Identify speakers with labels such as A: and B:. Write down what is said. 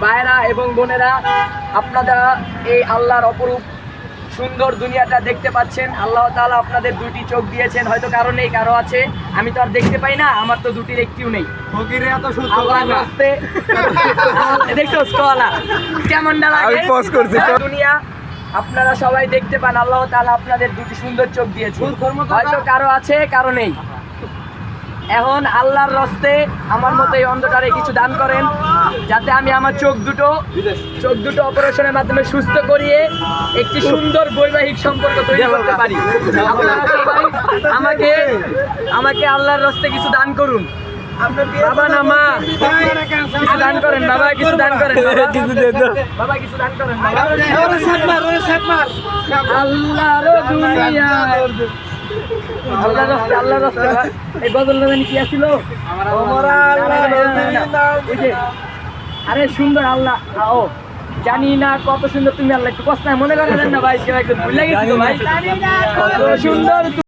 A: ভাইরা এবং বোনেরা, আপনারা এই আল্লাহর অপরূপ সুন্দর দুনিয়াটা দেখতে পাচ্ছেন। আল্লাহ তাআলা আপনাদের দুটি চোখ দিয়েছেন, হয়তো কারো নেই কারো আছে, আমি তো আর দেখতে পাই না, আমার তো দুটির একটিও নেই। দেখছো কেমন দুনিয়া আপনারা সবাই দেখতে পান, আল্লাহ তাআলা আপনাদের দুটি সুন্দর চোখ দিয়েছে, হয়তো কারো আছে কারো নেই। এখন আল্লাহর রস্তে আমার মতো এই অন্ধকারে কিছু দান করেন, যাতে আমি আমার চোখ দুটো অপারেশনের মাধ্যমে সুস্থ করিয়ে একটি সুন্দর বৈবাহিক সম্পর্ক তৈরি করতে পারি। আপনারা সবাই আমাকে আল্লাহর রস্তে কিছু দান করুন। বাবা না মা কিছু দান করেন, বাবা কিছু দান করেন, বাবা কিছু দান করেন। আল্লাহর দুনিয়া আল্লাহর রাস্তা এই গজল কি আছিল? আরে সুন্দর আল্লাহ, ও জানি না কত সুন্দর তুমি, আল্লাহ একটু কষ্ট মনে করেন না ভাই, কেউ একটু ভুলে গেছি ভাই, কত সুন্দর।